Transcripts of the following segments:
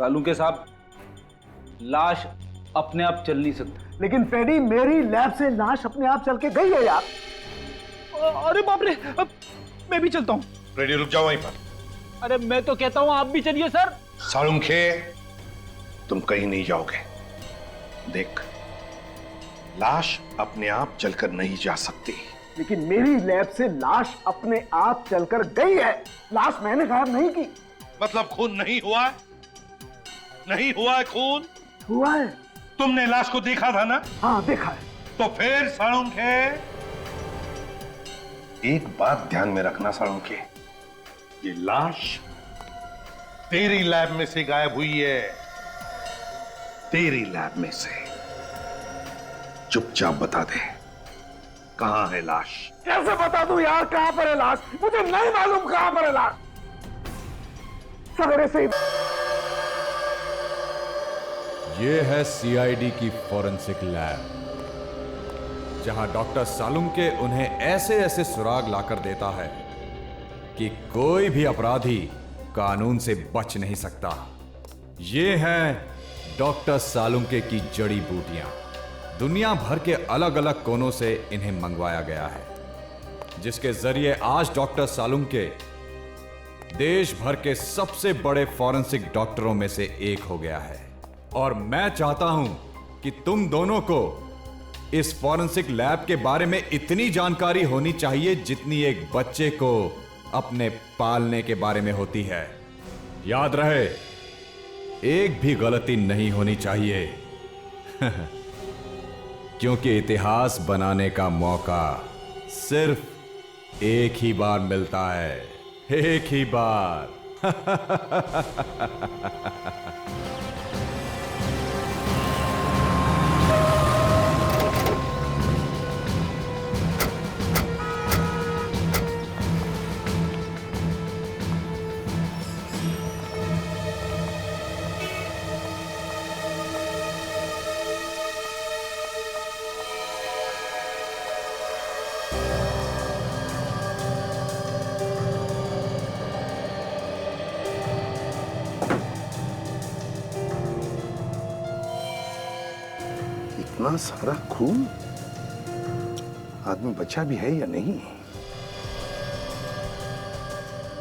सालुंके साहब, लाश अपने आप चल नहीं सकती। लेकिन फ्रेडी, मेरी लैब से लाश अपने आप चल के गई है यार। अरे बाप रे, मैं भी चलता हूँ। फ्रेडी रुक जाओ वहीं पर। अरे मैं तो कहता हूँ आप भी चलिए सर। सालुंखे, तुम कहीं नहीं जाओगे। देख, लाश अपने आप चलकर नहीं जा सकती। लेकिन मेरी लैब से लाश अपने आप चलकर गई है। लाश मैंने गायब नहीं की। मतलब खून नहीं हुआ है? नहीं हुआ है खून? हुआ है। तुमने लाश को देखा था ना? हाँ देखा है। तो फिर सालुंखे, एक बात ध्यान में रखना सालुंखे, ये लाश तेरी लैब में से गायब हुई है। तेरी लैब में से। चुपचाप बता दे, कहां है लाश? कैसे बता दूं यार कहां पर है लाश? मुझे नहीं मालूम कहां पर है लाश। सवेरे से ये है सीआईडी की फॉरेंसिक लैब, जहां डॉक्टर सालुंके उन्हें ऐसे ऐसे सुराग लाकर देता है कि कोई भी अपराधी कानून से बच नहीं सकता। ये हैं डॉक्टर सालुंके की जड़ी बूटियां। दुनिया भर के अलग अलग कोनों से इन्हें मंगवाया गया है, जिसके जरिए आज डॉक्टर सालुंके देश भर के सबसे बड़े फॉरेंसिक डॉक्टरों में से एक हो गया है। और मैं चाहता हूं कि तुम दोनों को इस फॉरेंसिक लैब के बारे में इतनी जानकारी होनी चाहिए जितनी एक बच्चे को अपने पालने के बारे में होती है। याद रहे, एक भी गलती नहीं होनी चाहिए क्योंकि इतिहास बनाने का मौका सिर्फ एक ही बार मिलता है, एक ही बार। इतना सारा खून, आदमी बचा भी है या नहीं?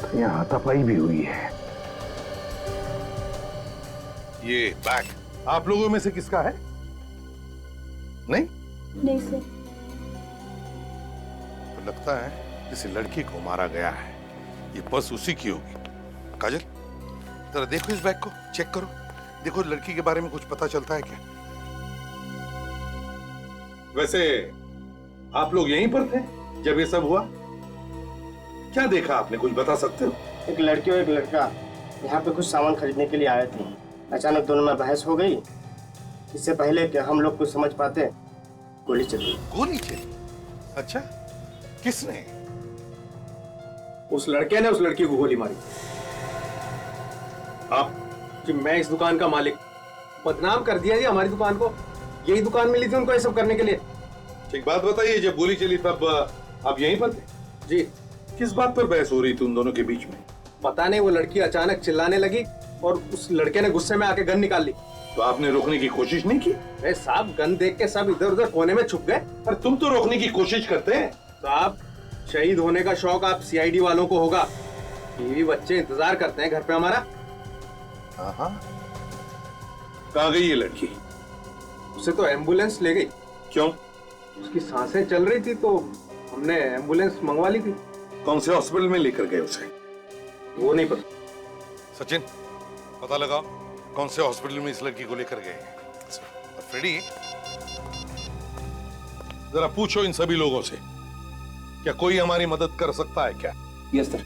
तो यहाँ हाथापाई भी हुई है। ये बैग आप लोगों में से किसका है? नहीं? नहीं सर। तो लगता है किसी लड़की को मारा गया है। ये पर्स उसी की होगी। काजल, जरा देखो इस बैग को, चेक करो। देखो लड़की के बारे में कुछ पता चलता है क्या? वैसे आप लोग यहीं पर थे जब ये सब हुआ? क्या देखा आपने, कुछ बता सकते हो? एक लड़की और एक लड़का यहाँ पे कुछ सामान खरीदने के लिए आए थे। अचानक दोनों में बहस हो गई। इससे पहले कि हम लोग कुछ समझ पाते, गोली चली। गोली चली? अच्छा, किसने? उस लड़के ने उस लड़की को गोली मारी। आप? कि मैं इस दुकान का मालिक, बदनाम कर दिया जी हमारी दुकान को। यही दुकान मिली थी उनको ये सब करने के लिए। एक बात बताइए, जब गोली चली तब आप यहीं पर थे? जी। किस बात पर बहस हो रही थी उन दोनों के बीच में? पता नहीं, वो लड़की अचानक चिल्लाने लगी और उस लड़के ने गुस्से में आके गन निकाल ली। तो आपने रोकने की कोशिश नहीं की? अरे साहब, गन देख के सब इधर उधर कोने में छुप गए। पर तुम तो रोकने की कोशिश करते हैं। साहब, शहीद होने का शौक आप सीआईडी वालों को होगा। बीवी बच्चे इंतजार करते हैं घर पे हमारा। हाँ। कहाँ गई ये लड़की? उसे तो एम्बुलेंस ले गई। क्यों? उसकी सांसें चल रही थी तो हमने एम्बुलेंस मंगवा ली थी। कौन से हॉस्पिटल में लेकर गए उसे? वो नहीं पता। सचिन, पता लगाओ कौन से हॉस्पिटल में इस लड़की को लेकर गए। और फ्रेडी, जरा पूछो इन सभी लोगों से, क्या कोई हमारी मदद कर सकता है क्या? Yes sir.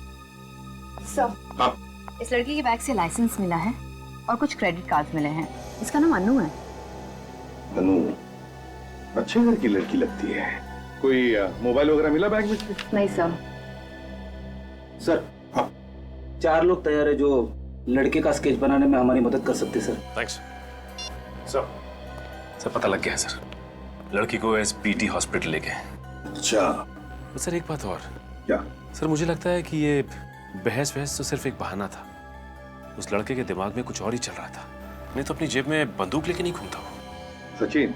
सर, हाँ। इस लड़की के बैग से लाइसेंस मिला है और कुछ क्रेडिट कार्ड मिले हैं। इसका नाम अनु है। अनु? अच्छे घर की लड़की लगती है। कोई मोबाइल वगैरह मिला बैग में? नहीं सर। सर, हाँ। 4 लोग तैयार है जो लड़के का स्केच बनाने में हमारी मदद कर सकते सर। Thanks sir. पता लग गया है सर, लड़की को एसपीटी हॉस्पिटल ले गए। अच्छा। तो सर एक बात और। क्या? सर मुझे लगता है कि ये बहस तो सिर्फ एक बहाना था। उस लड़के के दिमाग में कुछ और ही चल रहा था, नहीं तो अपनी जेब में बंदूक लेके नहीं घूमता वो। सचिन,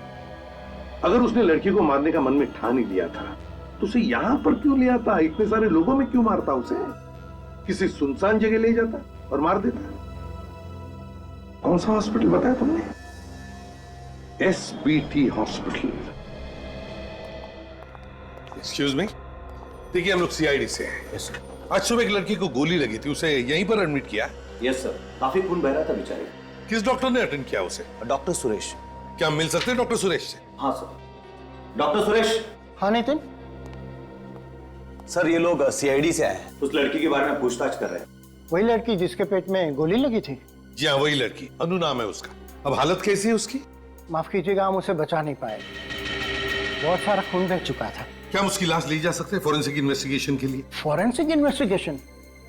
अगर उसने लड़की को मारने का मन में ठान ही लिया था तो उसे यहां पर क्यों ले आता? इतने सारे लोगों में क्यों मारता? उसे किसी सुनसान जगह ले जाता और मार देता। कौन सा हॉस्पिटल बताया तुमने? SBT hospital. एक्सक्यूज मी, देखिए हम लोग सीआईडी से हैं। Yes sir. आज सुबह एक लड़की को गोली लगी थी, उसे यहीं पर एडमिट किया। यस सर, काफी खून बह रहा था बेचारे। किस डॉक्टर ने अटेंड किया उसे? डॉक्टर सुरेश। क्या हम मिल सकते हैं डॉक्टर सुरेश से? हाँ सर। डॉक्टर सुरेश। हाँ नितिन, सर ये लोग सीआईडी से आए हैं। उस लड़की के बारे में पूछताछ कर रहे हैं। वही लड़की जिसके पेट में गोली लगी थी? जी हाँ, वही लड़की। अनु नाम है उसका। अब हालत कैसी है उसकी? माफ कीजिएगा, हम उसे बचा नहीं पाए, बहुत सारा खून बह चुका था। क्या हम उसकी लाश ले जा सकते हैं फॉरेंसिक इन्वेस्टिगेशन के लिए? Forensic investigation?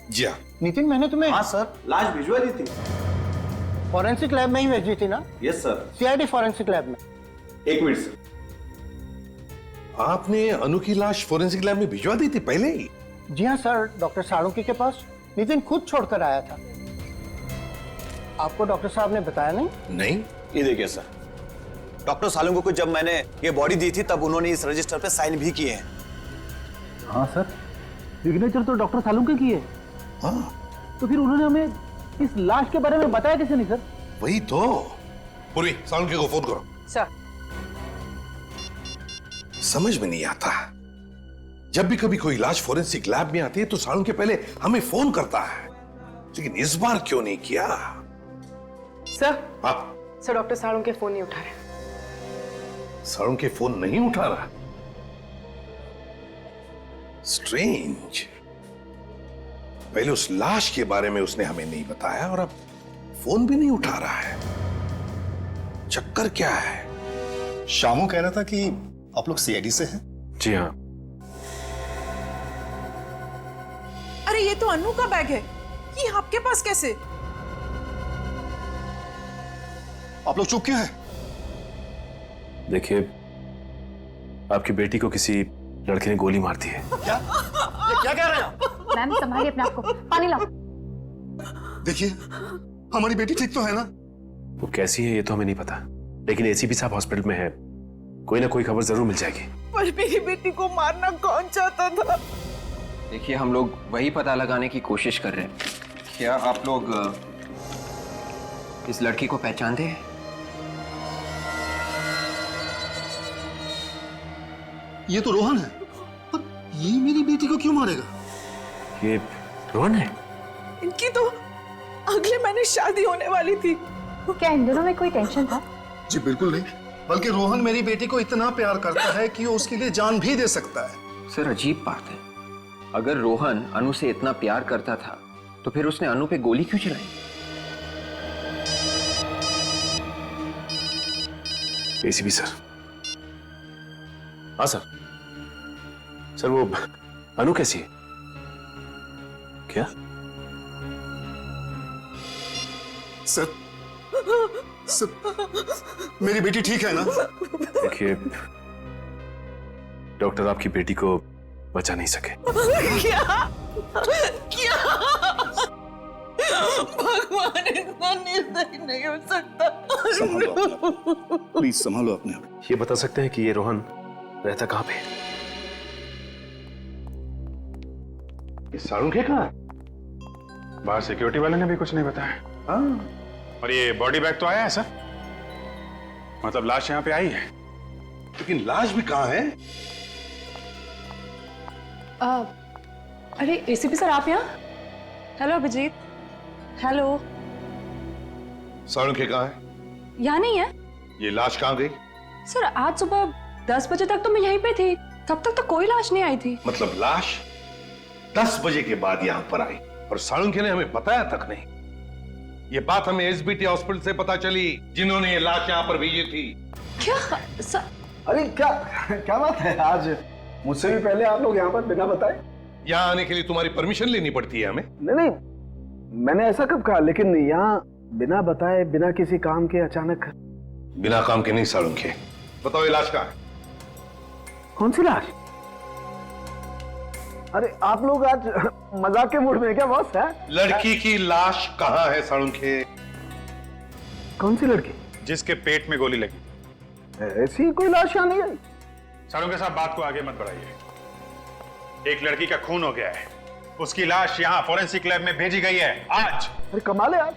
जी हाँ। नितिन, मैंने तुम्हें हाँ सर, लाश भिजवा दी थी। फॉरेंसिक लैब में ही भेजी थी ना? Yes sir. CID forensic lab में। एक मिनट सर। आपने अनु की लाश फॉरेंसिक लैब में भिजवा दी थी पहले ही? जी हाँ सर, डॉक्टर साळुंके के पास नितिन खुद छोड़कर आया था। आपको डॉक्टर साहब ने बताया नहीं? नहीं। ये देखिए सर, डॉक्टर सालुंके को जब मैंने ये बॉडी दी थी तब उन्होंने इस रजिस्टर पे साइन भी किए हैं। हाँ सर, सिग्नेचर तो डॉक्टर सालुंके की है। हाँ, तो फिर उन्होंने हमें इस लाश के बारे में बताया कैसे नहीं सर? वही तो। पूरी सालुंके को फोन करो। सर। समझ में नहीं आता, जब भी कभी कोई लाश फॉरेंसिक लैब में आती है तो सालुंके पहले हमें फोन करता है, लेकिन इस बार क्यों नहीं किया? सर। हाँ सर, डॉक्टर साळुंके फोन नहीं उठा रहे। सालुंके फोन नहीं उठा रहा? स्ट्रेंज। पहले उस लाश के बारे में उसने हमें नहीं बताया और अब फोन भी नहीं उठा रहा है। चक्कर क्या है? शामू कह रहा था कि आप लोग सीआईडी से हैं। जी हाँ। अरे ये तो अनु का बैग है, ये आपके पास कैसे? आप लोग चुप क्यों हैं? देखिए, आपकी बेटी को किसी लड़के ने गोली मार दी है। क्या? ये क्या कह रहे हैं आप? मैम संभालिए अपने आप को, पानी लाओ। देखिए, हमारी बेटी ठीक तो है ना? वो कैसी है ये तो हमें नहीं पता, लेकिन एसीपी साहब हॉस्पिटल में है, कोई ना कोई खबर जरूर मिल जाएगी। पर मेरी बेटी को मारना कौन चाहता था? देखिए, हम लोग वही पता लगाने की कोशिश कर रहे हैं। क्या आप लोग इस लड़की को पहचानते हैं? ये तो रोहन है, पर ये मेरी बेटी को क्यों मारेगा? ये रोहन है? इनकी तो अगले महीने शादी होने वाली थी। क्या इन दोनों में कोई टेंशन था? जी बिल्कुल नहीं, बल्कि रोहन मेरी बेटी को इतना प्यार करता है कि वो उसके लिए जान भी दे सकता है। सर, अजीब बात है, अगर रोहन अनु से इतना प्यार करता था तो फिर उसने अनु पे गोली क्यों चलाई? ACP sir. हाँ सर। सर वो अनु कैसी है? क्या? सर, मेरी बेटी ठीक है ना? देखिए, डॉक्टर आपकी बेटी को बचा नहीं सके। क्या? क्या? भगवान इतना निर्दयी नहीं हो सकता। प्लीज संभालो अपने आप। ये बता सकते हैं कि ये रोहन रहता कहाँ पे? ये सालुंके कहाँ है? बाहर सिक्योरिटी वाले ने भी कुछ नहीं बताया। हाँ। और ये बॉडी बैग तो आया है सर, मतलब लाश यहाँ पे आई है। लेकिन लाश भी कहाँ है? अरे एसीपी सर, आप यहाँ? हेलो अभिजीत। हेलो। सालुंके कहाँ है? यहाँ नहीं है ये लाश कहाँ गई? सर। आज सुबह 10 बजे तक तो मैं यहीं पे थी, तब तक तो कोई लाश नहीं आई थी। मतलब लाश 10 बजे के बाद यहाँ पर आई और सालुंके ने हमें बताया तक नहीं। ये बात हमें एसबीटी हॉस्पिटल से पता चली, जिन्होंने ये लाश यहाँ पर भेजी थी। क्या सर? अरे क्या क्या बात है, आज मुझसे भी पहले आप लोग यहाँ पर बिना बताए? यहाँ आने के लिए तुम्हारी परमिशन लेनी पड़ती है हमें। नहीं, मैंने ऐसा कब कहा, लेकिन यहाँ बिना बताए, बिना किसी काम के अचानक। बिना काम के नहीं सालुंके, बताओ ये लाश कहाँ है? कौन सी लाश? अरे आप लोग आज मजाक के मूड में क्या बॉस है? लड़की की लाश कहाँ है सालुंखे? कौन सी लड़की? जिसके पेट में गोली लगी। ऐसी कोई लाश यहाँ नहीं आई। सालुंखे साहब, बात को आगे मत बढ़ाइए। एक लड़की का खून हो गया है, उसकी लाश यहाँ फॉरेंसिक लैब में भेजी गई है आज। अरे कमाल है, आप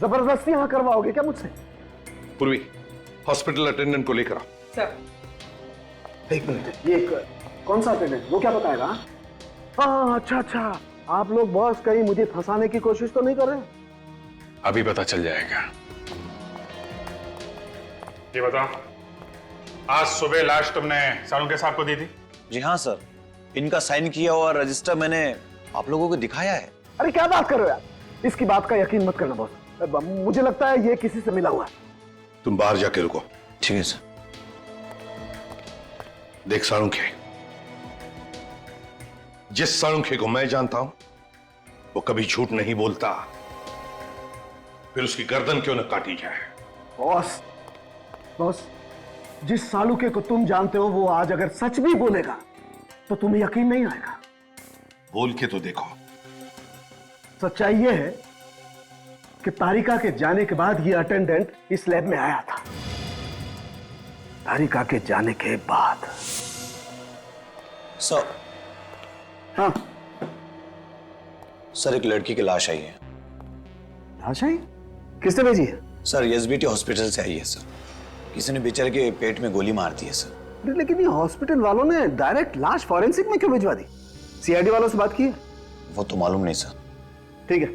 जबरदस्ती यहाँ करवाओगे क्या मुझसे? पूर्वी, हॉस्पिटल अटेंडेंट को लेकर आओ। सर एक मिनट, ये कौन सा अटेंडेंट? वो क्या बताएगा? हाँ अच्छा अच्छा, आप लोग बॉस कहीं मुझे फंसाने की कोशिश तो नहीं कर रहे? अभी पता चल जाएगा। ये बताओ, आज सुबह लाश तुमने सालुंखे साहब को दी थी? जी हाँ सर, इनका साइन किया हुआ रजिस्टर मैंने आप लोगों को दिखाया है। अरे क्या बात कर रहे हो यार, इसकी बात का यकीन मत करना बॉस, मुझे लगता है ये किसी से मिला हुआ है। तुम बाहर जाके रुको। ठीक है सर। देख सालुंखे, जिस सालुंखे को मैं जानता हूं वो कभी झूठ नहीं बोलता, फिर उसकी गर्दन क्यों न काटी जाए। बॉस बॉस, जिस सालुके को तुम जानते हो वो आज अगर सच भी बोलेगा तो तुम्हें यकीन नहीं आएगा। बोल के तो देखो। सच्चाई ये है कि तारिका के जाने के बाद ये अटेंडेंट इस लैब में आया था। तारिका के जाने के बाद। सर। हाँ सर, एक लड़की की लाश आई है। लाश आई? किसने भेजी है? सर, एसबीटी हॉस्पिटल से आई है सर। किसी ने बेचारे के पेट में गोली मार दी है सर। लेकिन ये हॉस्पिटल वालों ने डायरेक्ट लाश फॉरेंसिक में क्यों भिजवा दी? सीआईडी वालों से बात की है? वो तो मालूम नहीं सर। ठीक है,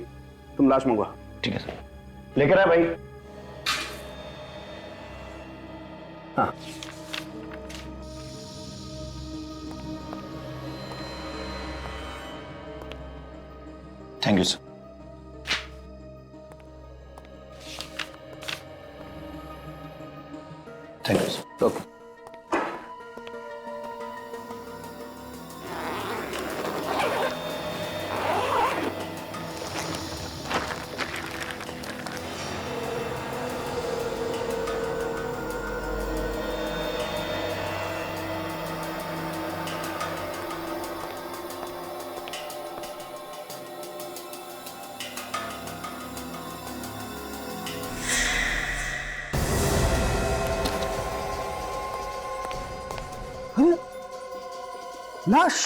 तुम लाश मंगवा। ठीक है सर। लेकर आ भाई। हाँ thank you sir. Thank you sir. Okay. लाश?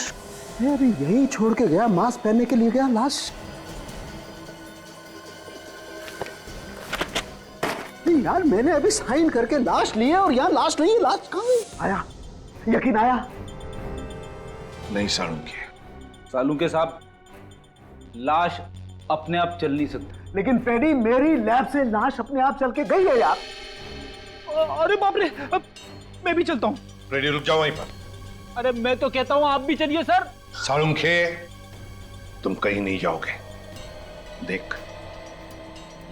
अरे यही छोड़ के गया, मास्क पहनने के लिए गया, लाश? नहीं यार, मैंने अभी साइन करके लाश ली है और यहाँ लाश नहीं है। लाश कहाँ है? आया, यकीन आया? नहीं सालुंखे। सालुंखे साहब, लाश अपने आप चल नहीं सकती। लेकिन पेडी, मेरी लैब से लाश अपने आप चल के गई है यार। अरे बाप रे, मैं भी चलता हूँ। रेडी, रुक जाओ वहीं पर। अरे मैं तो कहता हूँ आप भी चलिए सर। सालुंखे, तुम कहीं नहीं जाओगे। देख,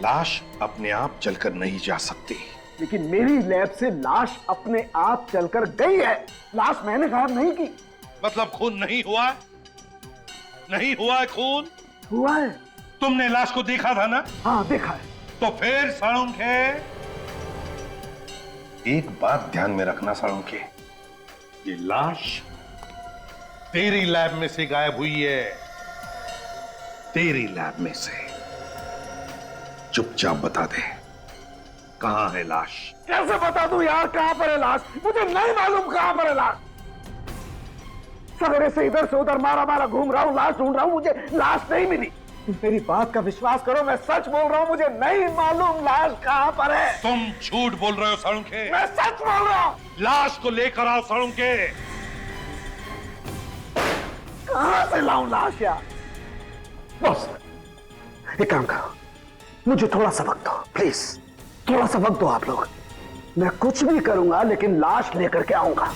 लाश अपने आप चलकर नहीं जा सकती। लेकिन मेरी लैब से लाश अपने आप चलकर गई है। लाश मैंने गायब नहीं की। मतलब खून नहीं हुआ? नहीं हुआ है खून? हुआ है। तुमने लाश को देखा था ना? हाँ देखा है। तो फिर सालुंखे, एक बात ध्यान में रखना सालुंखे, ये लाश तेरी लैब में से गायब हुई है। तेरी लैब में से। चुपचाप बता दे, कहां है लाश? कैसे बता दूं यार कहां पर है लाश? मुझे नहीं मालूम कहां पर है लाश। सवेरे से इधर से उधर मारा मारा घूम रहा हूं, लाश ढूंढ रहा हूं, मुझे लाश नहीं मिली। मेरी बात का विश्वास करो, मैं सच बोल रहा हूं, मुझे नहीं मालूम लाश कहां पर है। तुम झूठ बोल रहे हो सालुंखे। मैं सच बोल रहा हूं। लाश को लेकर आओ सालुंखे। कहां से लाऊं लाश यार? बॉस, एक काम करो, मुझे थोड़ा सा वक्त दो प्लीज। थोड़ा सा वक्त दो आप लोग। मैं कुछ भी करूंगा लेकिन लाश लेकर के आऊंगा।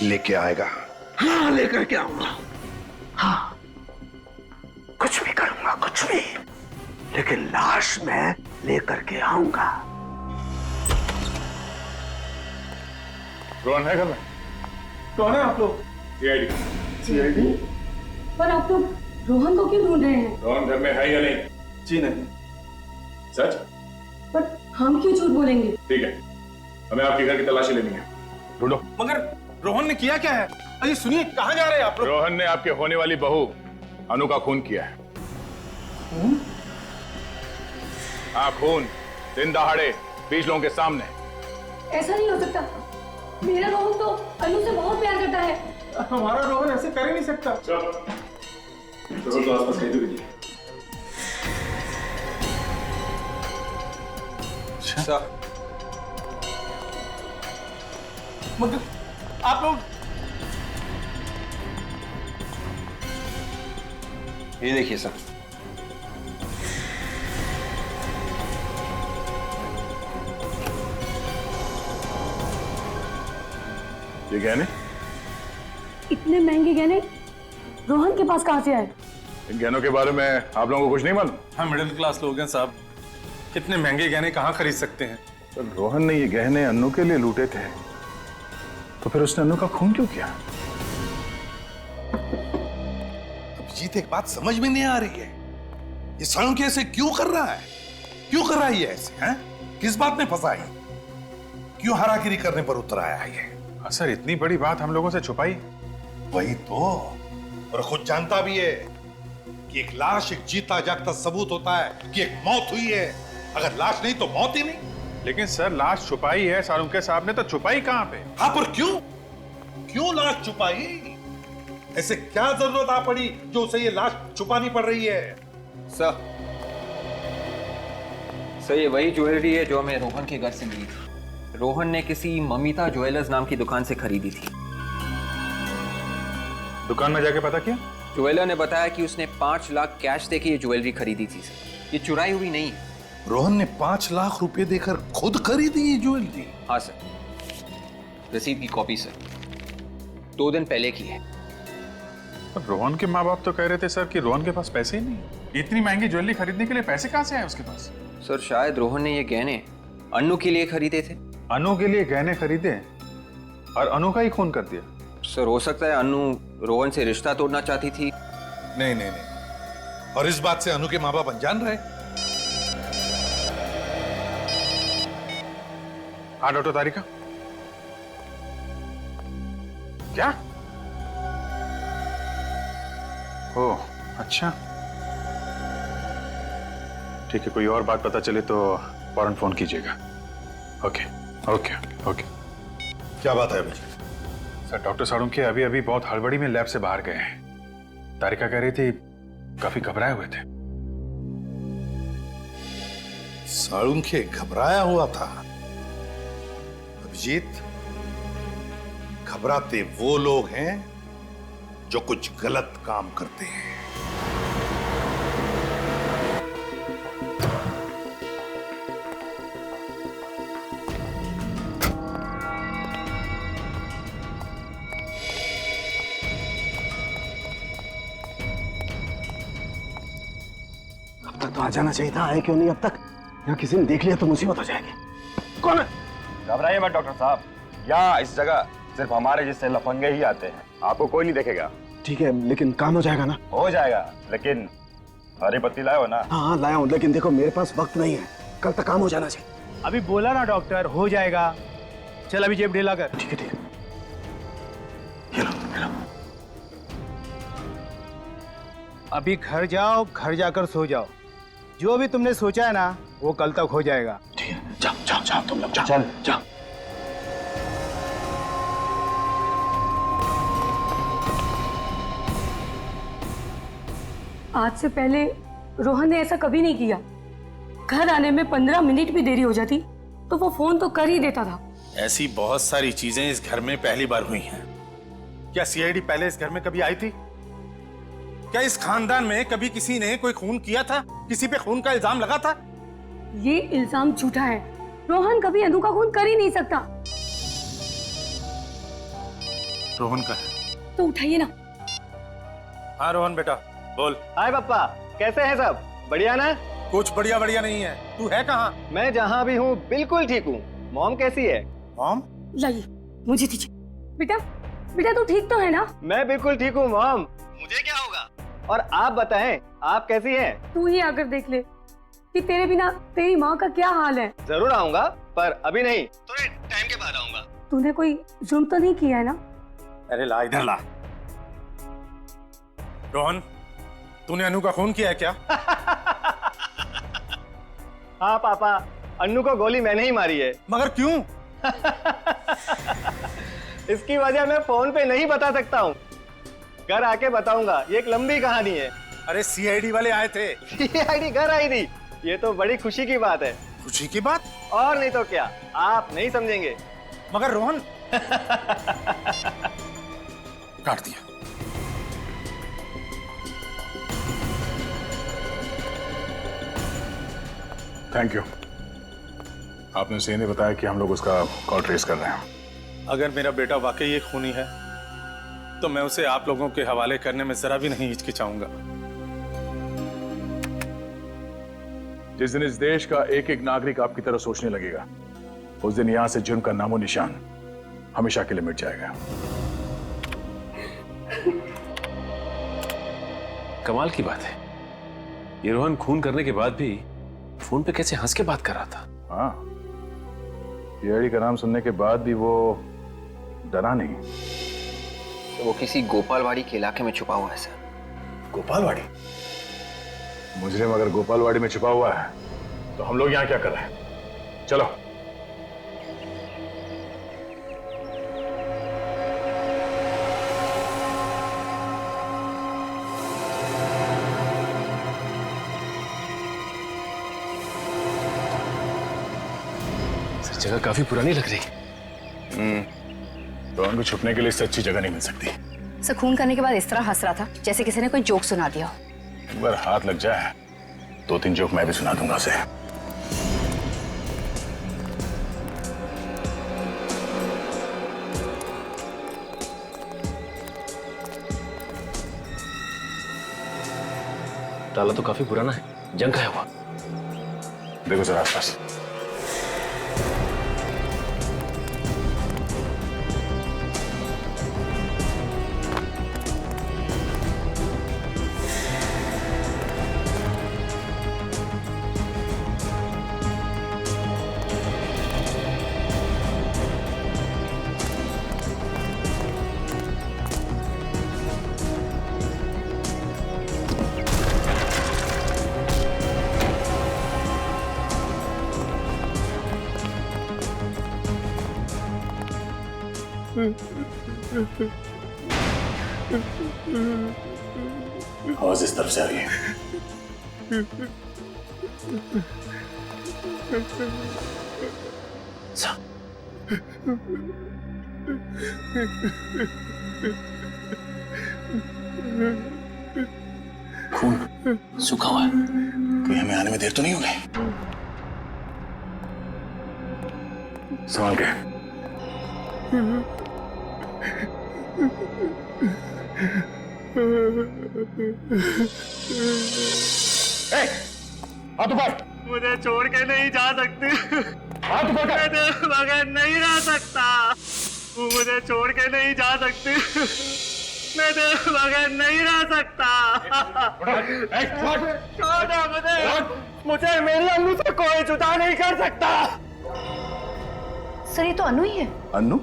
लेके आएगा? हाँ लेकर के आऊंगा। हाँ कुछ भी करूंगा, कुछ भी, लेकिन लाश मैं लेकर के आऊंगा। रोहन है घर में? कौन है आप लोग? सीआईडी। सीआईडी? पर आप लोग रोहन को क्यों ढूंढ रहे हैं? रोहन घर में है या नहीं? जी नहीं। सच? पर हम क्यों झूठ बोलेंगे? ठीक है, हमें आपके घर की तलाशी लेनी है, ढूंढो। मगर रोहन ने किया क्या है? अरे सुनिए, कहाँ जा रहे हैं आप लोग? रोहन ने आपके होने वाली बहू अनु का खून किया है। हाँ, खून, दिन दहाड़े, 20 लोगों के सामने। ऐसा नहीं हो सकता। मेरा रोहन तो अनु से बहुत प्यार करता है। हमारा रोहन ऐसे कर ही नहीं सकता। चलो तो आसपास कहीं भी नहीं। सर, मगर आप लोग ये देखिए सर, ये गहने? इतने महंगे गहने रोहन के पास कहाँ से आए? इन गहनों के बारे में आप लोगों को कुछ नहीं मालूम? हम मिडिल क्लास लोग हैं साहब, इतने महंगे गहने कहाँ खरीद सकते हैं? तो रोहन ने ये गहने अन्नू के लिए लूटे थे, तो फिर उसने अन्नू का खून क्यों किया? अभिजीत, एक बात समझ में नहीं आ रही है, ये सालुंखे ऐसे क्यों कर रहा है? क्यों कर रहा है ये ऐसे? हैं? किस बात में फंसा है? क्यों हारागिरी करने पर उतर आया है ये? सर, इतनी बड़ी बात हम लोगों से छुपाई? वही तो, और खुद जानता भी है कि एक लाश एक जीता जागता सबूत होता है कि एक मौत हुई है। अगर लाश नहीं तो मौत ही नहीं। लेकिन सर, लाश छुपाई है सालुंखे साहब ने, तो छुपाई कहां पे? हाँ, पर क्यों? क्यों लाश छुपाई? ऐसे क्या जरूरत आ पड़ी जो उसे ये लाश छुपानी पड़ रही है? सर ये वही ज्वेलरी है जो हमें रोहन के घर से मिली थी। रोहन ने किसी ममिता ज्वेलर्स नाम की दुकान से खरीदी थी। दुकान में जाके पता किया? ज्वेलर ने बताया कि उसने 5 लाख कैश देके ये ज्वेलरी खरीदी थी सर। ये चुराई हुई नहीं है। रोहन ने 5 लाख रुपए देकर खुद खरीदी ये ज्वेलरी? हाँ सर, रसीद की कॉपी सर, 2 दिन पहले की है। रोहन के माँ बाप तो कह रहे थे सर कि रोहन के पास पैसे ही नहीं। इतनी महंगी ज्वेलरी खरीदने के लिए पैसे कहाँ से आए उसके पास? सर शायद रोहन ने ये गहने अनु के लिए खरीदे थे। अनु के लिए गहने खरीदे और अनु का ही खून कर दिया? सर हो सकता है अनु रोहन से रिश्ता तोड़ना चाहती थी। नहीं नहीं नहीं, और इस बात से अनु के माँ बाप अनजान रहे? हाँ डॉक्टर तारिका, क्या? ओह अच्छा, ठीक है, कोई और बात पता चले तो फौरन फोन कीजिएगा। Okay okay okay. क्या बात है अभी? सर, डॉक्टर सालुंखे अभी अभी बहुत हड़बड़ी में लैब से बाहर गए हैं। तारिका कह रही थी काफी घबराए हुए थे। सालुंखे घबराया हुआ था? अभिजीत, घबराते वो लोग हैं जो कुछ गलत काम करते हैं। अब तक तो आ जाना चाहिए था, आए क्यों नहीं अब तक? यहाँ किसी ने देख लिया तो मुसीबत हो जाएगी। कौन है? घबराइए मत डॉक्टर साहब, यहाँ इस जगह सिर्फ हमारे जैसे लफंगे ही आते हैं, आपको कोई नहीं देखेगा। ठीक है, लेकिन काम हो जाएगा ना? हो जाएगा, लेकिन हरी पत्ती लाए हो ना? हाँ लाया हूँ, लेकिन देखो मेरे पास वक्त नहीं है, कल तक काम हो जाना चाहिए। अभी बोला ना डॉक्टर, हो जाएगा। चल अभी जेब ढीला कर। ठीक है ठीक है। Hello hello. अभी घर जाओ, घर जाकर सो जाओ। जो भी तुमने सोचा है ना वो कल तक हो जाएगा। ठीक है, जाओ जाओ जाओ तुम लोग, जाओ चल जाओ। आज से पहले रोहन ने ऐसा कभी नहीं किया। घर आने में 15 मिनट भी देरी हो जाती तो वो फोन तो कर ही देता था। ऐसी बहुत सारी चीजें इस घर में पहली बार हुई हैं। क्या सीआईडी पहले इस घर में कभी आई थी? क्या इस खानदान में कभी किसी ने कोई खून किया था? किसी पे खून का इल्जाम लगा था? ये इल्जाम झूठा है। रोहन कभी अनु का खून कर ही नहीं सकता। रोहन का है तो उठाइए ना। हाँ रोहन बेटा बोल। हाय पापा, कैसे हैं सब? बढ़िया ना? कुछ बढ़िया बढ़िया नहीं है। तू है कहाँ? मैं जहाँ भी हूँ बिल्कुल ठीक हूँ। मॉम कैसी है? मॉम? लाइए, मुझे दीजिए। बेटा बेटा तू ठीक तो है ना? मैं बिल्कुल ठीक हूँ मॉम। मुझे क्या होगा? और आप बताएं, आप कैसी हैं? तू ही आकर देख ले कि तेरे बिना तेरी माँ का क्या हाल है। जरूर आऊंगा, पर अभी नहीं। थोड़े टाइम तूने कोई जुर्म तो नहीं किया है ना? अरे ला इधर ला। रोहन, तूने अनु का खून किया है क्या? हाँ पापा, अन्नू को गोली मैंने ही मारी है। मगर क्यों? इसकी वजह मैं फोन पे नहीं बता सकता हूँ, घर आके बताऊंगा। ये एक लंबी कहानी है। अरे सीआईडी वाले आए थे। सीआईडी घर आई थी, ये तो बड़ी खुशी की बात है। खुशी की बात? और नहीं तो क्या, आप नहीं समझेंगे। मगर रोहन काट दिया। Thank you. आपने उसे नहीं बताया कि हम लोग उसका कॉल ट्रेस कर रहे हैं। अगर मेरा बेटा वाकई एक खूनी है तो मैं उसे आप लोगों के हवाले करने में जरा भी नहीं हिचकिचाऊंगा। जिस दिन इस देश का एक एक नागरिक आपकी तरह सोचने लगेगा, उस दिन यहां से जुर्म का नामो निशान हमेशा के लिए मिट जाएगा। कमाल की बात है, ये रोहन खून करने के बाद भी फोन पे कैसे हंस के बात कर रहा था। हाँ, सीआईडी का नाम सुनने के बाद भी वो डरा नहीं। तो वो किसी गोपालवाड़ी के इलाके में छुपा हुआ है सर। गोपालवाड़ी? मुजरिम अगर गोपालवाड़ी में छुपा हुआ है तो हम लोग यहाँ क्या कर रहे हैं? चलो। सर जगह काफी पुरानी लग रही। तो उनको छुपने के लिए इससे अच्छी जगह नहीं मिल सकती। सर खून करने के बाद इस तरह हंस रहा था जैसे किसी ने कोई जोक सुना दिया हो। अगर हाथ लग जाए 2-3 जोक मैं भी सुना दूंगा उसे। ताला तो काफी पुराना है, जंग खाया हुआ। देखो जरा आसपास। आवाज इस तरफ से आ रही है। खून सूखा हुआ है, कोई हमें आने में देर तो नहीं हो गई? संभाल के। हाथ ऊपर। मुझे छोड़ के नहीं जा सकती। हाथ ऊपर कर। मैं बगैर नहीं रह सकता। मुझे छोड़ के नहीं जा सकती। मैं बगैर नहीं रह सकता। छोड़ो मुझे मेरी अनु से कोई जुदा नहीं कर सकता। सर ये तो अनु ही है। अनु?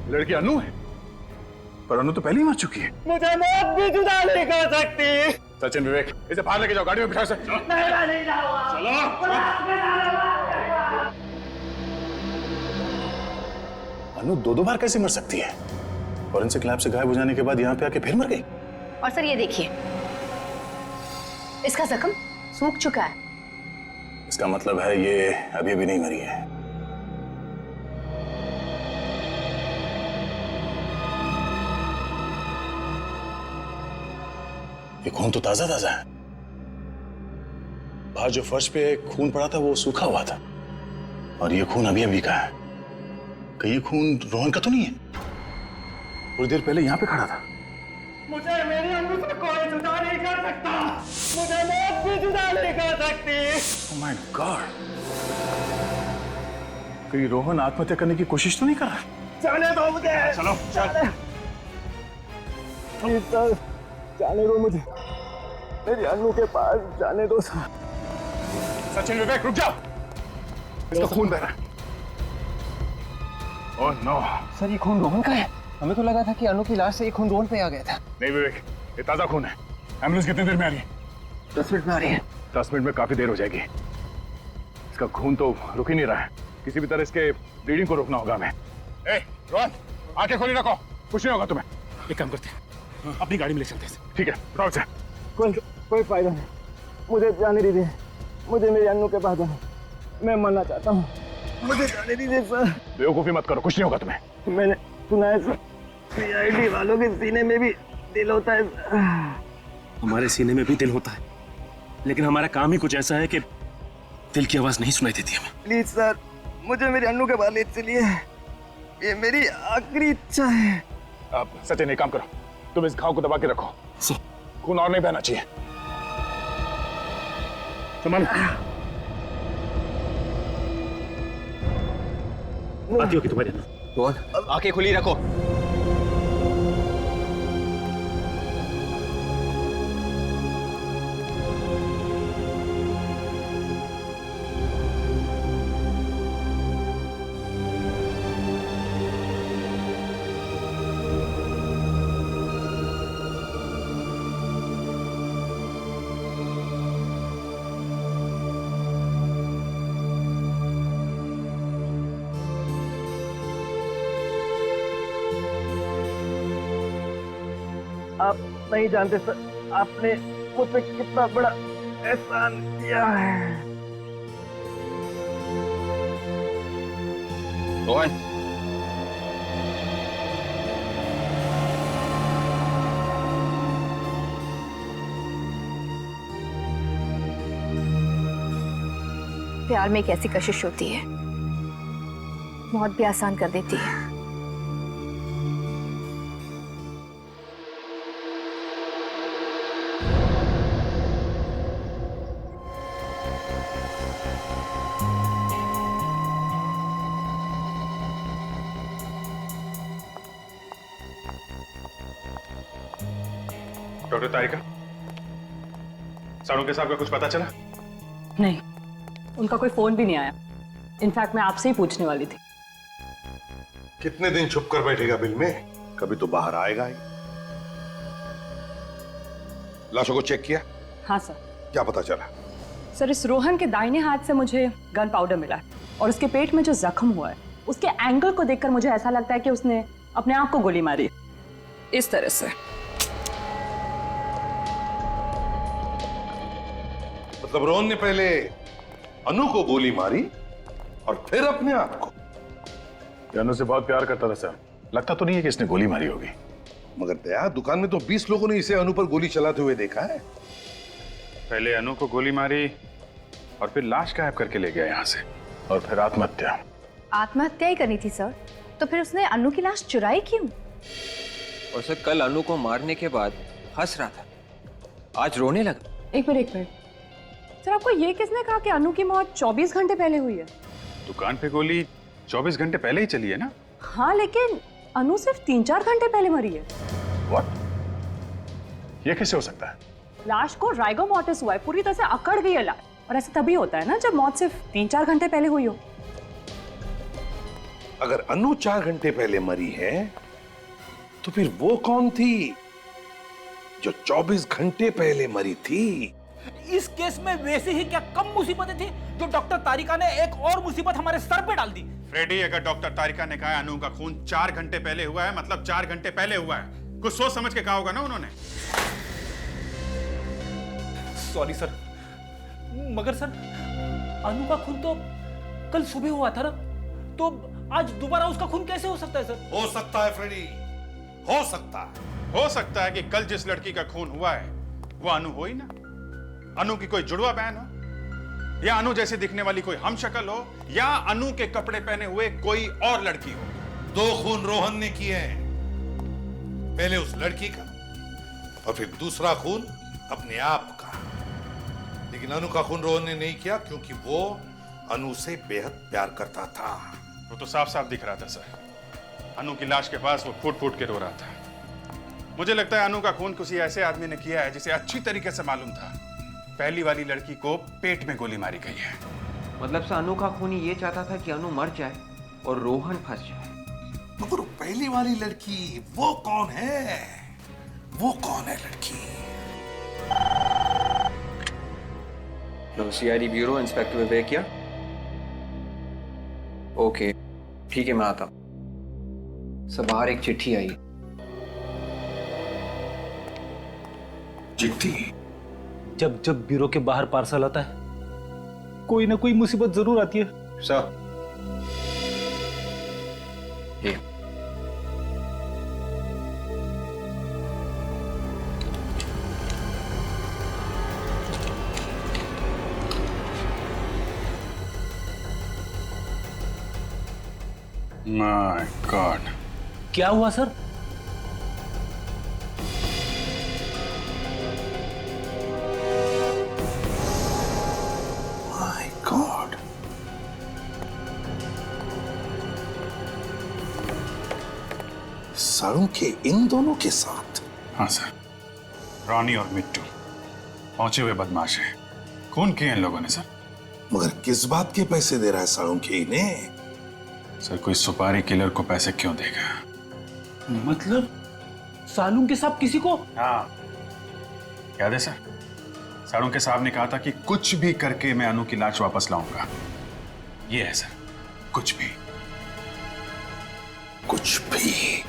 लड़की अनु है, पर अनु तो पहले ही मर चुकी है। मुझे मौत भी जुदा नहीं कर सकती। सचिन, विवेक, इसे बाहर लेके जाओ, गाड़ी में बिठा सकते। नहीं जाऊंगा। चलो। अनु 2 बार कैसे मर सकती है? फॉरेंसिक लैब से गायब हो जाने के बाद यहाँ पे आके फिर मर गई। और सर ये देखिए, इसका जख्म सूख चुका है। इसका मतलब है ये अभी भी नहीं मरी है। ये खून तो ताजा ताजा है। बाहर जो फर्श पे खून पड़ा था वो सूखा हुआ था, और ये खून अभी अभी का है। कहीं ये खून रोहन का तो नहीं है? थोड़ी देर पहले यहाँ पे खड़ा था। मुझे मेरी अनु से कोई जुदा नहीं कर सकता। मुझे मौत भी जुदा नहीं कर सकती। Oh my God! कहीं रोहन आत्महत्या करने की कोशिश तो नहीं कर रहा? जाने दो मुझे। चलो चल। जाने दो मुझे, मेरी अनु के पास जाने दो। सचिन, विवेक, रुक जाओ। इसका खून बह रहा है। Oh no. सर ये खून रोहन का है। हमें तो लगा था कि अनु की लाश से ये खून रोहन पे आ गया था। नहीं विवेक, ये ताजा खून है। एम्बुलेंस कितनी देर में आ रही है? 10 मिनट में आ रही है। 10 मिनट में काफी देर हो जाएगी। इसका खून तो रुक ही नहीं रहा है। किसी भी तरह इसके ब्लीडिंग को रोकना होगा हमें। ए, रोहन, आंखें खोली रखो, कुछ नहीं होगा तुम्हें। एक काम करते हैं, अपनी गाड़ी में ले चलते हैं। ठीक है, उठाओ इसे। कोई फायदा नहीं, मुझे जाने दीजिए, मुझे मेरी अन्नू के पास जाना, मैं मरना चाहता हूँ, मुझे जाने दीजिए सर। बेवकूफी मत करो, कुछ नहीं होगा तुम्हें। मैंने सुना है सर, सीआईडी वालों के सीने में भी दिल होता है सर। हमारे सीने में भी दिल होता है, लेकिन हमारा काम ही कुछ ऐसा है कि दिल की आवाज नहीं सुनाई देती हमें। प्लीज सर, मुझे मेरी अन्नू के पास ले चलिए, ये मेरी आखिरी इच्छा है। आप सचिन एक काम करो, तुम इस घाव को दबा के रखो, खून और नहीं बहना चाहिए। संभालो। आती होगी तुम्हारी अन्नू। रोहन, आंखें खुली रखो। आप नहीं जानते सर, आपने मुझ पे कितना बड़ा एहसान किया है। रोहन, प्यार में एक ऐसी कशिश होती है, मौत भी आसान कर देती है। डॉक्टर तारिका, साड़ू के साहब का कुछ पता चला? नहीं, उनका कोई फोन भी नहीं आया। इनफैक्ट मैं आपसे ही पूछने वाली थी। कितने दिन छुप कर बैठेगा बिल में, कभी तो बाहर आएगा ही। लाशों को चेक किया? हाँ सर। क्या पता चला? सर, इस रोहन के दाहिने हाथ से मुझे गन पाउडर मिला है और उसके पेट में जो जख्म हुआ है उसके एंगल को देखकर मुझे ऐसा लगता है कि उसने अपने आप को गोली मारी इस तरह से। मतलब रोहन ने पहले अनु को गोली मारी और फिर अपने आप को? अनु से बहुत प्यार करता था सर, लगता तो नहीं है कि इसने गोली मारी होगी। मगर दया, दुकान में तो 20 लोगों ने इसे अनु पर गोली चलाते हुए देखा है। पहले अनु को गोली मारी और फिर लाश गायब करके ले गया यहाँ से, और फिर आत्महत्या। आत्महत्या ही करनी थी सर, तो फिर उसने अनु की लाश चुराई क्यों? और सर कल अनु को मारने के बाद हंस रहा था, आज रोने लगा। एक मिनट सर, आपको ये किसने कहा कि अनु की मौत 24 घंटे पहले हुई है? दुकान पे गोली 24 घंटे पहले ही चली है ना? हाँ, लेकिन अनु सिर्फ 3-4 घंटे पहले मरी है। What? ये कैसे हो सकता है? लाश को राइगो मॉर्टिस हुआ है, पूरी तरह से अकड़ गई है लाश, और ऐसा तभी होता है ना जब मौत सिर्फ 3-4 घंटे पहले हुई हो। अगर अनु 4 घंटे पहले मरी है तो फिर वो कौन थी जो 24 घंटे पहले मरी थी? इस केस में वैसे ही क्या कम मुसीबतें थी जो डॉक्टर तारिका ने एक और मुसीबत हमारे सर पे डाल दी। फ्रेडी, अगर डॉक्टर तारिका ने कहा अनु का खून 4 घंटे पहले हुआ है, मतलब 4 घंटे पहले हुआ है। कुछ सोच समझ के कहा होगा ना उन्होंने। सॉरी सर, मगर सर अनु का खून तो कल सुबह हुआ था ना, तो आज दोबारा उसका खून कैसे हो सकता है सर? हो सकता है फ्रेडी, हो सकता है। हो सकता है कि कल जिस लड़की का खून हुआ है वो अनु हो ही ना। अनु की कोई जुड़वा बहन हो, या अनु जैसे दिखने वाली कोई हमशक्ल हो, या अनु के कपड़े पहने हुए कोई और लड़की हो। 2 खून रोहन ने किए हैं, पहले उस लड़की का और फिर दूसरा खून अपने आप का। लेकिन अनु का खून रोहन ने नहीं किया क्योंकि वो अनु से बेहद प्यार करता था। वो तो साफ साफ दिख रहा था सर। अनु की लाश के पास वो फूट फूट के रो रहा था। मुझे लगता है अनु का खून किसी ऐसे आदमी ने किया है जिसे अच्छी तरीके से मालूम था पहली वाली लड़की को पेट में गोली मारी गई है। मतलब से अनु का खूनी ये चाहता था कि अनु मर जाए और रोहन फंस जाए। मगर पहली वाली लड़की वो कौन है? वो कौन है लड़की? सीआईडी ब्यूरो, इंस्पेक्टर विवेक क्या? ओके, ठीक है, मैं आता हूं। सब बाहर एक चिट्ठी आई। चिट्ठी? जब जब ब्यूरो के बाहर पार्सल आता है कोई ना कोई मुसीबत जरूर आती है। सर, ये माय गॉड, क्या हुआ सर? माय गॉड, सालुंखे के इन दोनों के साथ? हाँ सर, रानी और मिट्टू पहुंचे हुए बदमाश हैं। खून किए इन लोगों ने सर। मगर किस बात के पैसे दे रहा है सालुंखे इन्हें? सर, कोई सुपारी किलर को पैसे क्यों देगा? मतलब सालुंखे साहब किसी को? हाँ, याद है सर, सालुंखे साहब ने कहा था कि कुछ भी करके मैं अनु की लाश वापस लाऊंगा। ये है सर, कुछ भी। कुछ भी?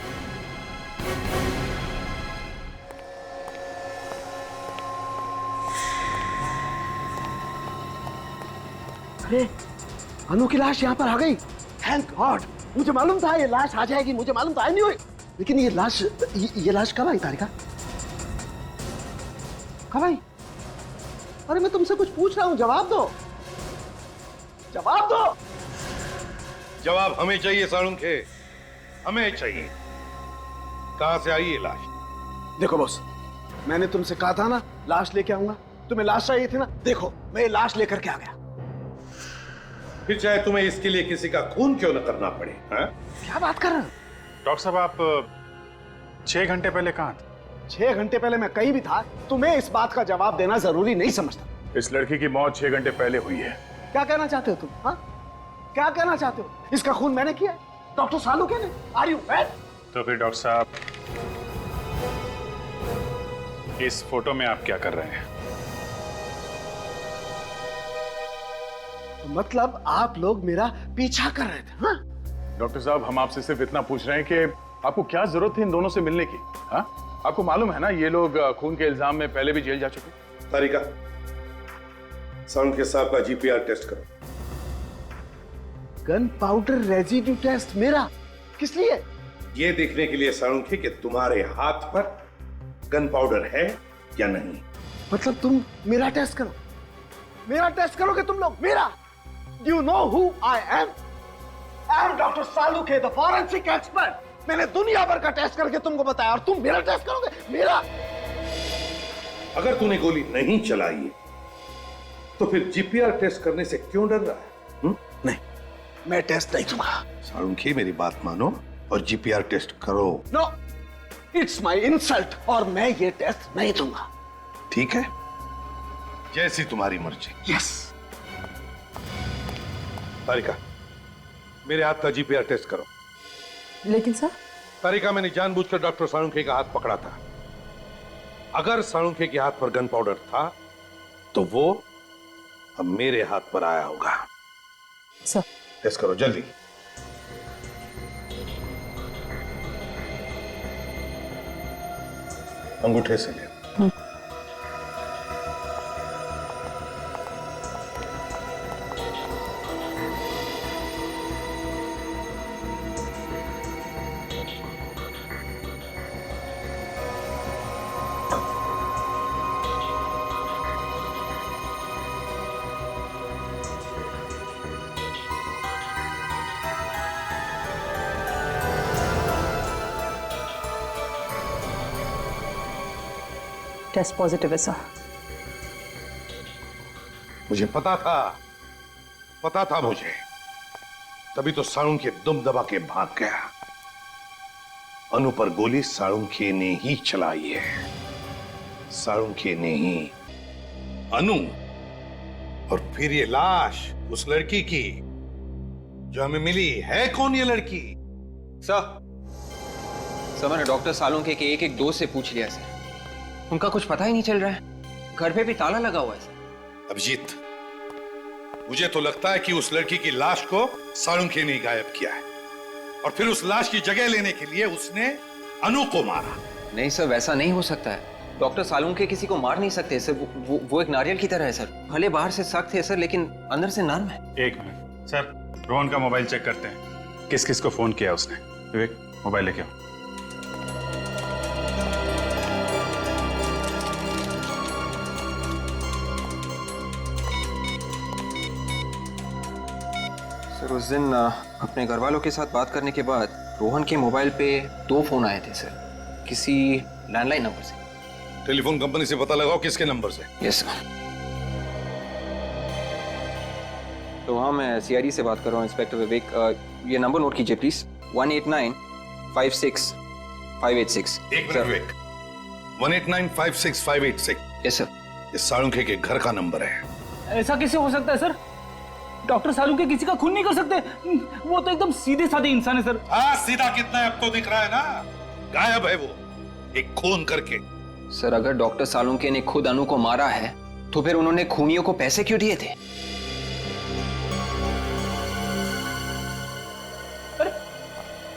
अरे अनु की लाश यहाँ पर आ गई। थैंक गॉड, मुझे मालूम था ये लाश आ जाएगी, मुझे मालूम था। नहीं हुई, लेकिन ये लाश कब आई तारिका? कब आई? अरे मैं तुमसे कुछ पूछ रहा हूँ, जवाब दो, जवाब दो। जवाब हमें चाहिए सालुंखे, हमें चाहिए। कहां से आई ये लाश? देखो बॉस, मैंने तुमसे कहा था ना लाश लेके आऊंगा, तुम्हें लाश चाहिए थी ना, देखो मैं ये लाश लेकर के आ गया। फिर चाहे तुम्हें इसके लिए किसी का खून क्यों न करना पड़े। हैं? क्या बात कर रहे हो? डॉक्टर साहब, आप 6 घंटे पहले कहां थे? 6 घंटे पहले मैं कहीं भी था, तुम्हें इस बात का जवाब देना जरूरी नहीं समझता। इस लड़की की मौत 6 घंटे पहले हुई है। क्या कहना चाहते हो तुम? हाँ, क्या कहना चाहते हो? इसका खून मैंने किया, डॉक्टर सालुंखे ने। Are you mad? तो फिर डॉक्टर साहब, इस फोटो में आप क्या कर रहे हैं? तो मतलब आप लोग मेरा पीछा कर रहे थे? हाँ? डॉक्टर साहब, हम आपसे सिर्फ इतना पूछ रहे हैं कि आपको क्या जरूरत थी इन दोनों से मिलने की? हाँ, आपको मालूम है ना ये लोग खून के इल्जाम में पहले भी जेल जा चुके। तारिका, सालुंखे साहब का जीपीआर टेस्ट करो। गन पाउडर रेजिड्यू टेस्ट मेरा? किस लिए? ये देखने के लिए सालुंखे कि तुम्हारे हाथ पर गन पाउडर है या नहीं। मतलब तुम मेरा टेस्ट करो? मेरा टेस्ट करोगे तुम लोग? मेरा? You know who I am? I am Dr. Salunkhe, the forensic expert. मैंने दुनिया भर का टेस्ट करके तुमको बताया और तुम मेरा टेस्ट करोगे? मेरा? अगर तूने गोली नहीं चलाई है, तो फिर जीपीआर टेस्ट करने से क्यों डर रहा है? नहीं, मैं टेस्ट नहीं दूंगा। सालुंखे, मेरी बात मानो और जीपीआर टेस्ट करो। नो, इट्स माई इंसल्ट और मैं ये टेस्ट नहीं दूंगा। ठीक है, जैसी तुम्हारी मर्जी। यस। तारिका, मेरे हाथ का जीपीआर टेस्ट करो। लेकिन सर? तारिका, मैंने जानबूझकर डॉक्टर सालुंखे का हाथ पकड़ा था। अगर सालुंखे के हाथ पर गन पाउडर था तो वो अब मेरे हाथ पर आया होगा। सर, टेस्ट करो जल्दी। अंगूठे से ले। टेस्ट पॉजिटिव है सर। मुझे पता था मुझे, तभी तो सालुंखे दुम दबा के भाग गया। अनु पर गोली सालुंखे ने ही चलाई है, सालुंखे ने ही। अनु, और फिर ये लाश उस लड़की की जो हमें मिली है। कौन ये लड़की? सर, सर मैंने डॉक्टर सालुंखे के एक दोस्त से पूछ लिया सर, उनका कुछ पता ही नहीं चल रहा है। घर पे भी ताला लगा हुआ है सर। अभिजीत, मुझे तो लगता है कि उस लड़की की लाश को सालुंखे ने गायब किया है और फिर उस लाश की जगह लेने के लिए उसने अनु को मारा। नहीं सर, वैसा नहीं हो सकता है। डॉक्टर सालुंखे किसी को मार नहीं सकते सर। वो एक नारियल की तरह है सर। भले बाहर से सख्त है सर, लेकिन अंदर से नर्म है। एक मिनट सर, रोहन का मोबाइल चेक करते हैं, किस किस को फोन किया उसने। विवेक, मोबाइल लेके आओ। सर उस दिन अपने घर वालों के साथ बात करने के बाद रोहन के मोबाइल पे 2 फोन आए थे सर, किसी लैंडलाइन नंबर से। टेलीफोन कंपनी से पता लगाओ किसके नंबर से। Yes sir. तो हाँ, मैं सीआईडी से बात कर रहा हूँ, इंस्पेक्टर विवेक। ये नंबर नोट कीजिए प्लीज, 18956 एक मिनट विवेक, 18956 यस सर। ये सालुंखे के घर का नंबर है। ऐसा कैसे हो सकता है सर? डॉक्टर सालुंखे किसी का खून नहीं कर सकते। वो तो एकदम सीधे साधे इंसान है सर। हाँ, सीधा कितना है अब तो दिख रहा है ना, गायब है वो एक खून करके। सर अगर डॉक्टर सालुंखे ने खुद अनु को मारा है तो फिर उन्होंने खूनियों को पैसे क्यों दिए थे?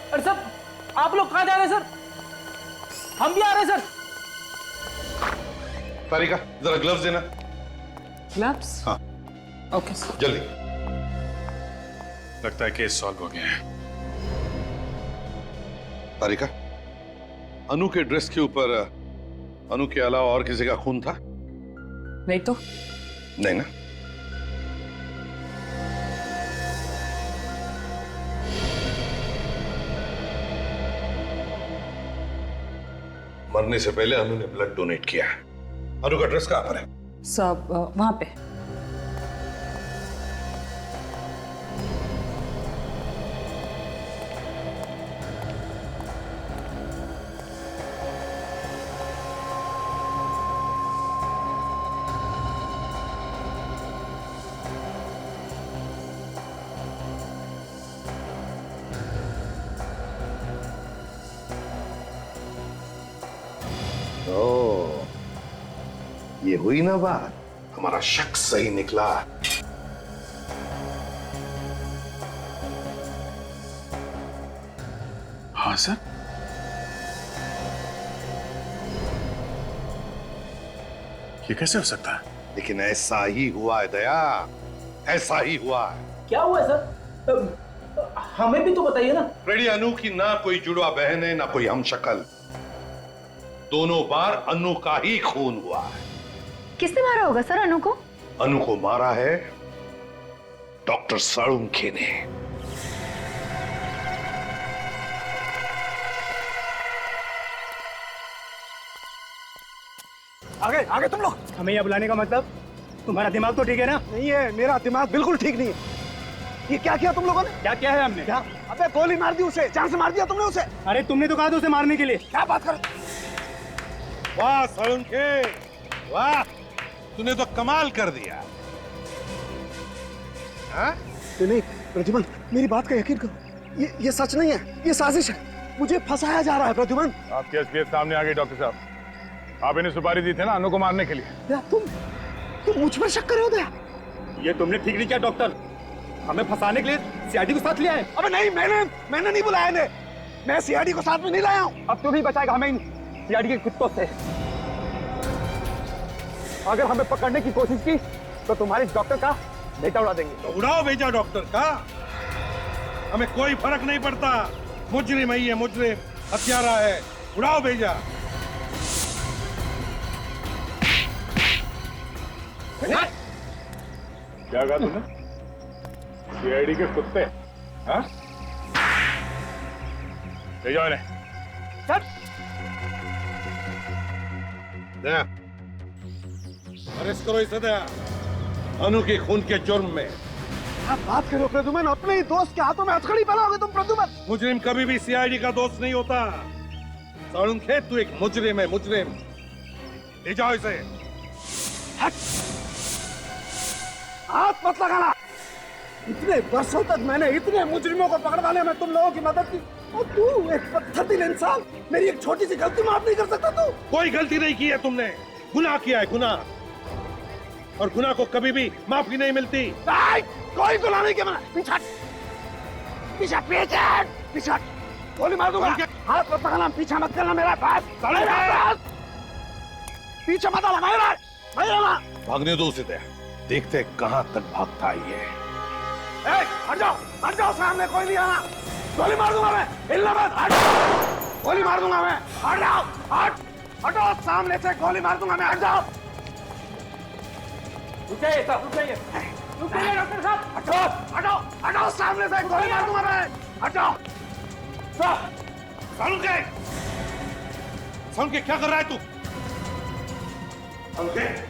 अरे सर, आप लोग कहां जा रहे हैं सर? हम भी आ रहे हैं सर। तारिका, जरा ग्लव्स देना। ग्लव्स? हाँ ओके सर। जल्दी। लगता है केस सॉल्व हो गया है। तारिका, अनु के ड्रेस के ऊपर अनु के अलावा और किसी का खून था? नहीं तो? नहीं ना? मरने से पहले अनु ने ब्लड डोनेट किया है। अनु का ड्रेस कहां पर है? सब वहां पे। ये हुई ना बात, हमारा शक सही निकला। हाँ सर। ये कैसे हो सकता है? लेकिन ऐसा ही हुआ है दया, ऐसा ही हुआ है। क्या हुआ है सर? हमें भी तो बताइए ना। रेडी, अनु की ना कोई जुड़वा बहन है ना कोई हमशक्ल। दोनों बार अनु का ही खून हुआ है। किसने मारा होगा सर अनु को? अनु को मारा है डॉक्टर सालुंखे ने। आगे आगे तुम लोग। हमें यहाँ बुलाने का मतलब? तुम्हारा दिमाग तो ठीक है ना? नहीं है, मेरा दिमाग बिल्कुल ठीक नहीं है। ये क्या किया तुम लोगों ने? क्या क्या है हमने? क्या? अबे गोली मार दी उसे, जान से मार दिया तुमने उसे। अरे तुमने तो कहा था उसे मारने के लिए। क्या बात कर? वाह सालुंखे, वाह, तूने तो कमाल कर दिया। हाँ? नहीं प्रद्युमन, मेरी बात का यकीन करो, ये सच नहीं है, ये साजिश है। मुझे फंसाया जा रहा है प्रद्युमन। आपके एसपीएस सामने आ गए डॉक्टर साहब। आप इन्हें सुपारी दी थे ना अनु को मारने के लिए। तुम मुझ पर शक कर रहे हो दया? ये तुमने ठीक नहीं किया डॉक्टर, हमें फंसाने के लिए सीआईडी को साथ लिया है। अबे नहीं, मैंने नहीं बुलाया इन्हें। मैं सीआईडी को साथ में नहीं लाया हूँ। अब तू भी बचाएगा हमें इन सीआईडी के कुत्तों से। अगर हमें पकड़ने की कोशिश की तो तुम्हारे डॉक्टर का बेटा उड़ा देंगे। तो उड़ाओ भेजा डॉक्टर का, हमें कोई फर्क नहीं पड़ता। मुजरिम है ये, मुजरिम, हत्यारा है, उड़ाओ भेजा। क्या कहा तुमने? सीआईडी के कुत्ते? हाँ? ले जाओ इन्हें। दया, अरेस्ट करो इसे दया, अनु के खून के जुर्म में। क्या बात करो प्रद्युमन, अपने ही दोस्त के हाथों में हथकड़ी पहनाओगे तुम प्रद्युमन? मुजरिम कभी भी सीआईडी का दोस्त नहीं होता। सालुंखे, तू एक मुजरिम है, मुजरिम। ले जाओ इसे। हाथ मत लगाना। इतने वर्षों तक मैंने इतने मुजरिमों को पकड़वाने में तुम लोगों की मदद की, और तू एक पत्थरदिल इंसान, मेरी एक छोटी सी गलती माफ नहीं कर सकता तू? कोई गलती नहीं की है तुमने, गुनाह किया है, गुनाह। और गुनाह को कभी भी माफी नहीं मिलती। कोई गुनाह नहीं किया मैंने। पीछे पीछे पीछे पीछे, गोली मार दूंगा। हाथ मत पकड़ना, पीछे मत करना मेरा बात। पीछे मत आना मेरा, भागने दो उसे, देखते कहां तक भागता है ये। हट जाओ, सामने कोई नहीं आना। गोली मार दूंगा मैं, हिलना मत, हट। गोली मार दूंगा मैं, हट जाओ, हटो सामने से, गोली मार दूंगा मैं, हट जाओ। रुक जाइए डॉक्टर साहब, हटो सामने से, गोली मार दूंगा मैं, हट जाओ। सालुंके क्या कर रहा है तू?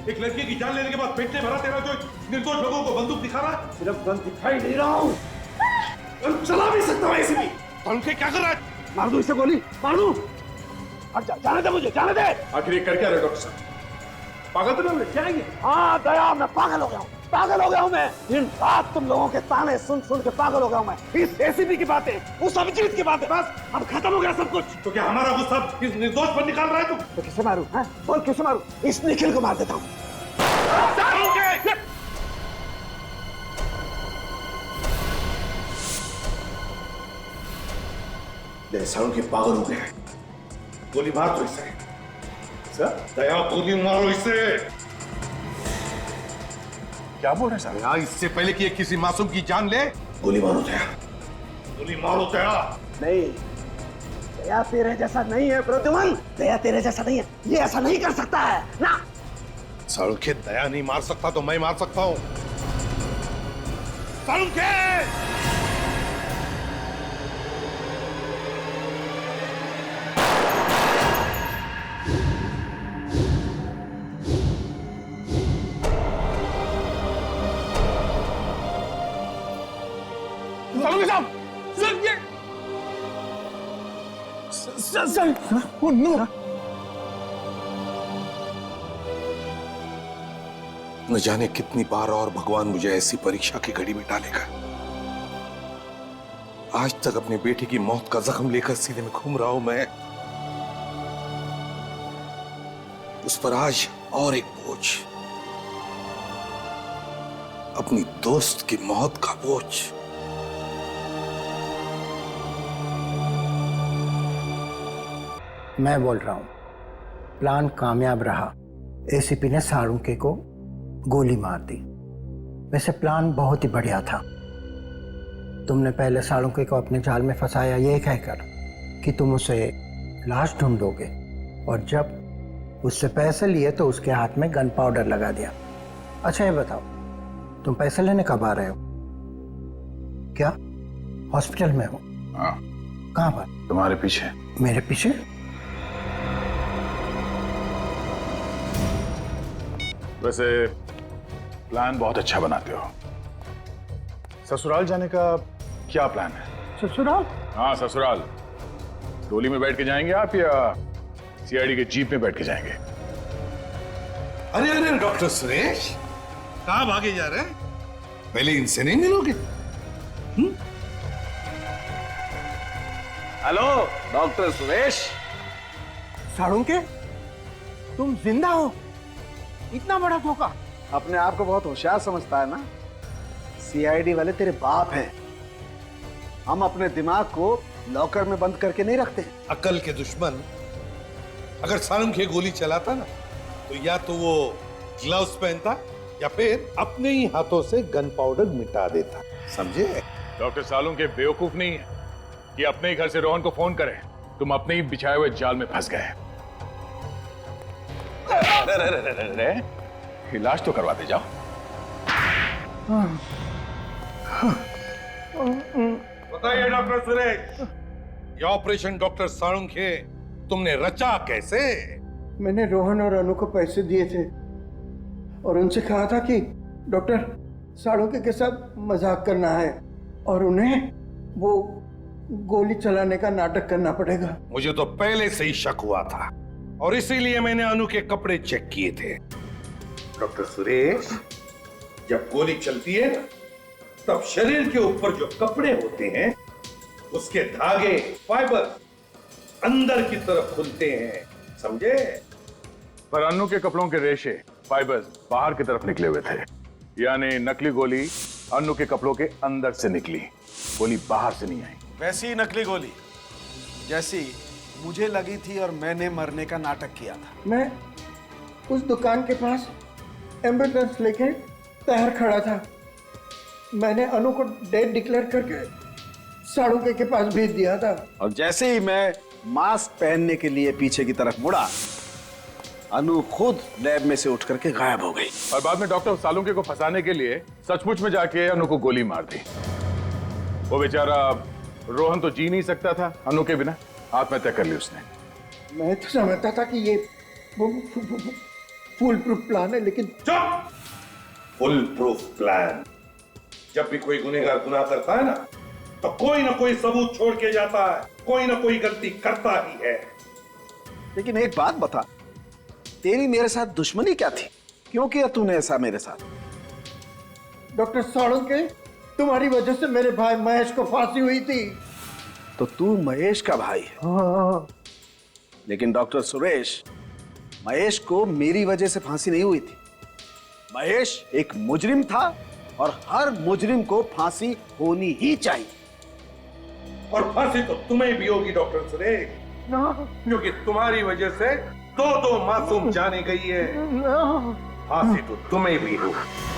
एक लड़की की जान लेने के बाद पेट में भरा तेरा जो निर्दोष लोगों को बंदूक दिखा रहा है। सिर्फ गन दिखाई नहीं रहा हूँ, चला भी सकता हूँ ऐसे भी। सालुंके क्या कर रहा है? मार दो इसे गोली, मार दो। जाने दे मुझे, जाने दे। आखिर ये कर क्या रहे डॉक्टर साहब? पागल तो नहीं जाएंगे? हाँ दया, मैं पागल हो गया हूँ, मैं। दिन रात तुम लोगों के ताने सुन सुन के पागल हो गया हूँ मैं। इस एसीपी की बातें, उस अभिजीत की बातें, बस अब खत्म हो गया सब कुछ। तो क्या हमारा गुस्सा इस निर्दोष पर निकाल रहा है तू? तो किसे मारूं? बोल किसे मारूं? इस निखिल को मार देता हूँ। सालुंके पागल हो गया है, गोली मार दो इसे। दया, गोली मारो इसे। क्या बोल रहे हैं यार, इससे पहले कि ये किसी मासूम की जान ले, गोली मारो दया, गोली मारो दया। नहीं, दया तेरे जैसा नहीं है प्रद्युमन, दया तेरे जैसा नहीं है, ये ऐसा नहीं कर सकता है ना। सालुंके दया नहीं मार सकता तो मैं मार सकता हूँ। सालुंके! न जाने कितनी बार और भगवान मुझे ऐसी परीक्षा की घड़ी में डालेगा। आज तक अपने बेटे की मौत का जख्म लेकर सीने में घूम रहा हूं मैं, उस पर आज और एक बोझ, अपनी दोस्त की मौत का बोझ। मैं बोल रहा हूं, प्लान कामयाब रहा। एसीपी ने सालुंके को गोली मार दी। वैसे प्लान बहुत ही बढ़िया था। तुमने पहले सालुंके को अपने जाल में फंसाया ये कहकर कि तुम उसे लाश ढूंढोगे, और जब उससे पैसे लिए तो उसके हाथ में गन पाउडर लगा दिया। अच्छा ये बताओ, तुम पैसे लेने कब आ रहे हो? क्या हॉस्पिटल में हो? हाँ। कहाँ पर? तुम्हारे पीछे। मेरे पीछे? वैसे प्लान बहुत अच्छा बनाते हो। ससुराल जाने का क्या प्लान है? ससुराल? हाँ ससुराल। डोली में बैठ के जाएंगे आप या सीआईडी के जीप में बैठ के जाएंगे? अरे अरे डॉक्टर सुरेश, कहाँ भागे जा रहे हैं? पहले इनसे नहीं मिलोगे? Hello doctor Suresh. सालुंके, तुम जिंदा हो? इतना बड़ा धोखा। अपने आप को बहुत होशियार समझता है ना? सीआईडी वाले तेरे बाप हैं। हम अपने दिमाग को लॉकर में बंद करके नहीं रखते। अकल के दुश्मन अगर सालुंके गोली चलाता ना, तो या तो वो ग्लव्स पहनता या फिर अपने ही हाथों से गन पाउडर मिटा देता। समझे? डॉक्टर सालुंके बेवकूफ नहीं है कि अपने ही घर से रोहन को फोन करें। तुम अपने ही बिछाए हुए जाल में फंस गए। इलाज तो करवा दे जाओ। बताइए डॉक्टर सुरेश, ये ऑपरेशन डॉक्टर सालुंके तुमने रचा कैसे? मैंने रोहन और अनु को पैसे दिए थे और उनसे कहा था कि डॉक्टर सालुंके के साथ मजाक करना है और उन्हें वो गोली चलाने का नाटक करना पड़ेगा। मुझे तो पहले से ही शक हुआ था और इसीलिए मैंने अनु के कपड़े चेक किए थे। डॉक्टर सुरेश, जब गोली चलती है ना, तब शरीर के ऊपर जो कपड़े होते हैं उसके धागे फाइबर अंदर की तरफ खुलते हैं, समझे? पर अन्नू के कपड़ों के रेशे फाइबर्स बाहर की तरफ निकले हुए थे, यानी नकली गोली अन्नू के कपड़ों के अंदर से निकली, गोली बाहर से नहीं आई। वैसी नकली गोली जैसी मुझे लगी थी और मैंने मरने का नाटक किया था। मैं उस दुकान के पास एम्बुलेंस लेके तैयार खड़ा था। मैंने अनु को डेड डिक्लेयर करके साड़ू के पास भेज दिया था। और जैसे ही मैं मास्क पहनने के लिए पीछे की तरफ मुड़ा, अनु खुद लैब में से उठ करके गायब हो गई। और बाद में डॉक्टर सालुंके को फंसाने के लिए सचमुच में जाके अनु को गोली मार दी। वो बेचारा रोहन तो जी नहीं सकता था अनु के बिना, आत्महत्या कर ली उसने। मैं तो समझता था कि ये फुल प्रूफ प्लान है, लेकिन चुप! Full proof plan? जब भी कोई गुनहगार गुनाह करता है ना, तो कोई ना कोई सबूत छोड़ के जाता है, कोई ना कोई गलती करता ही है। लेकिन एक बात बता, तेरी मेरे साथ दुश्मनी क्या थी? क्यों किया तूने ऐसा मेरे साथ? डॉक्टर साळुंके, तुम्हारी वजह से मेरे भाई महेश को फांसी हुई थी। तो तू महेश का भाई है? हाँ। लेकिन डॉक्टर सुरेश, महेश को मेरी वजह से फांसी नहीं हुई थी। महेश एक मुजरिम था और हर मुजरिम को फांसी होनी ही चाहिए। और फांसी तो तुम्हें भी होगी डॉक्टर सुरेश, क्योंकि तुम्हारी वजह से दो मासूम जाने गई है। फांसी तो तुम्हें भी होगी।